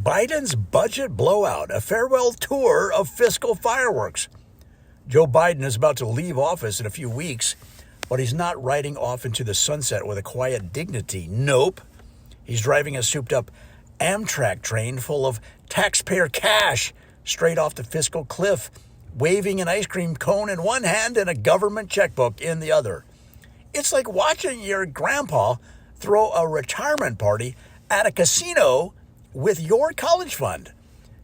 Biden's budget blowout, a farewell tour of fiscal fireworks. Joe Biden is about to leave office in a few weeks, but he's not riding off into the sunset with a quiet dignity. Nope. He's driving a souped-up Amtrak train full of taxpayer cash straight off the fiscal cliff, waving an ice cream cone in one hand and a government checkbook in the other. It's like watching your grandpa throw a retirement party at a casino with your college fund.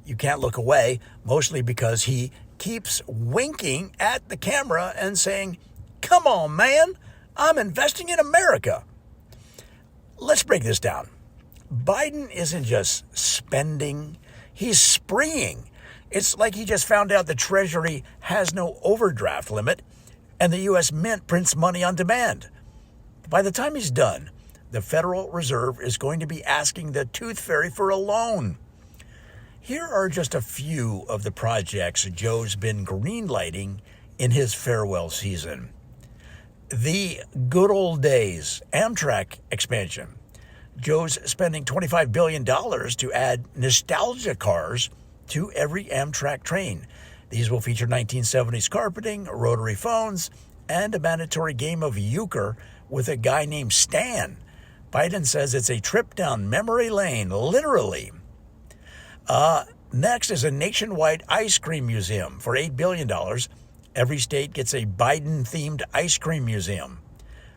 You can't look away, mostly because he keeps winking at the camera and saying, "Come on, man, I'm investing in America." Let's break this down. Biden isn't just spending, he's spreeing. It's like he just found out the Treasury has no overdraft limit and the U.S. Mint prints money on demand. By the time he's done, the Federal Reserve is going to be asking the Tooth Fairy for a loan. Here are just a few of the projects Joe's been greenlighting in his farewell season. The good old days, Amtrak expansion. Joe's spending $25 billion to add nostalgia cars to every Amtrak train. These will feature 1970s carpeting, rotary phones, and a mandatory game of euchre with a guy named Stan. Biden says it's a trip down memory lane, literally. Next is a nationwide ice cream museum for $8 billion. Every state gets a Biden-themed ice cream museum.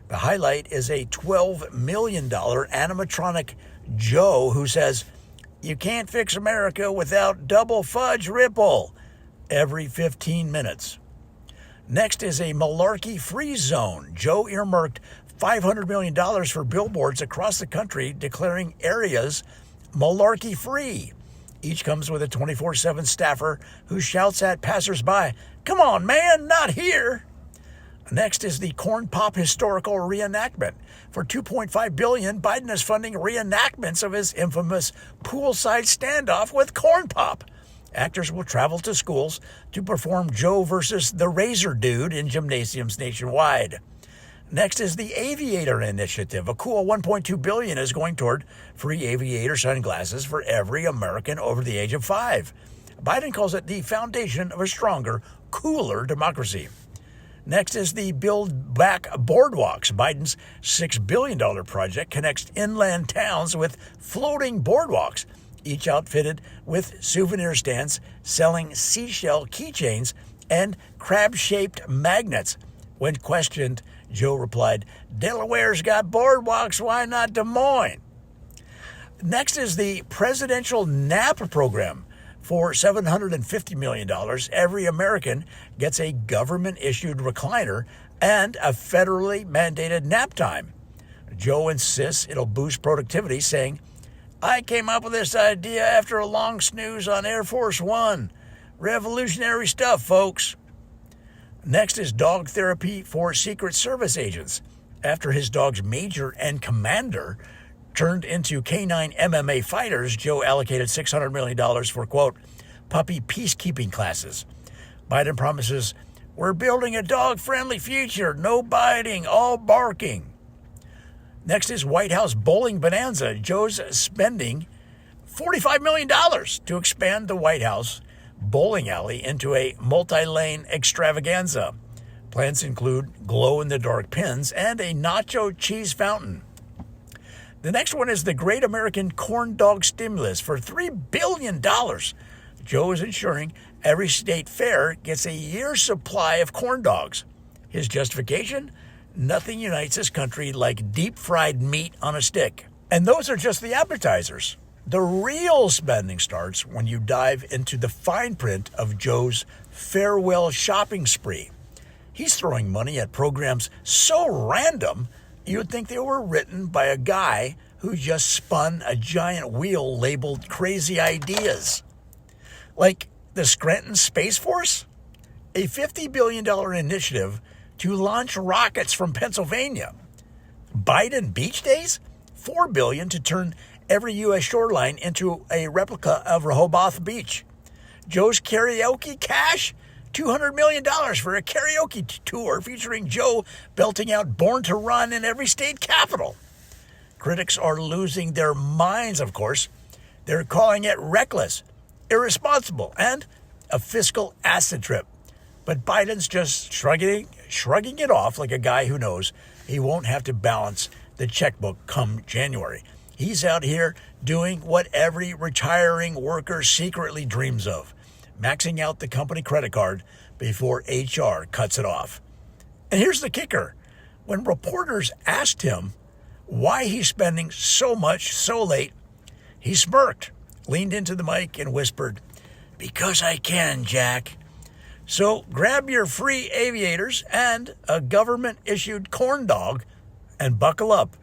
The highlight is a $12 million animatronic Joe who says, "You can't fix America without double fudge Ripple," every 15 minutes. Next is a malarkey-free zone. Joe earmarked $500 million for billboards across the country declaring areas malarkey-free. Each comes with a 24/7 staffer who shouts at passersby, "Come on, man, not here." Next is the Corn Pop historical reenactment. For $2.5 billion, Biden is funding reenactments of his infamous poolside standoff with Corn Pop. Actors will travel to schools to perform Joe versus the Razor Dude in gymnasiums nationwide. Next is the Aviator Initiative. A cool $1.2 billion is going toward free aviator sunglasses for every American over the age of 5. Biden calls it the foundation of a stronger, cooler democracy. Next is the Build Back Boardwalks. Biden's $6 billion project connects inland towns with floating boardwalks, each outfitted with souvenir stands selling seashell keychains and crab-shaped magnets. When questioned, Joe replied, "Delaware's got boardwalks, why not Des Moines?" Next is the Presidential NAP program. For $750 million, every American gets a government-issued recliner and a federally mandated nap time. Joe insists it'll boost productivity, saying, "I came up with this idea after a long snooze on Air Force One. Revolutionary stuff, folks." Next is dog therapy for Secret Service agents. After his dog's major and commander turned into canine MMA fighters, Joe allocated $600 million for, quote, puppy peacekeeping classes. Biden promises, "We're building a dog-friendly future, no biting, all barking." Next is White House bowling bonanza. Joe's spending $45 million to expand the White House bowling alley into a multi-lane extravaganza. Plans include glow-in-the-dark pins and a nacho cheese fountain. The next one is the Great American Corn Dog Stimulus for $3 billion. Joe is ensuring every state fair gets a year's supply of corn dogs. His justification? Nothing unites this country like deep-fried meat on a stick. And those are just the appetizers. The real spending starts when you dive into the fine print of Joe's farewell shopping spree. He's throwing money at programs so random, you would think they were written by a guy who just spun a giant wheel labeled Crazy Ideas. Like the Scranton Space Force? A $50 billion initiative to launch rockets from Pennsylvania. Biden Beach Days? $4 billion to turn every U.S. shoreline into a replica of Rehoboth Beach. Joe's karaoke cash? $200 million for a karaoke tour featuring Joe belting out Born to Run in every state capital. Critics are losing their minds, of course. They're calling it reckless, irresponsible, and a fiscal acid trip. But Biden's just shrugging it off like a guy who knows he won't have to balance the checkbook come January. He's out here doing what every retiring worker secretly dreams of, maxing out the company credit card before HR cuts it off. And here's the kicker. When reporters asked him why he's spending so much so late, he smirked, leaned into the mic, and whispered, "Because I can, Jack." So grab your free aviators and a government-issued corn dog and buckle up.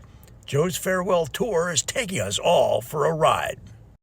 Joe's farewell tour is taking us all for a ride.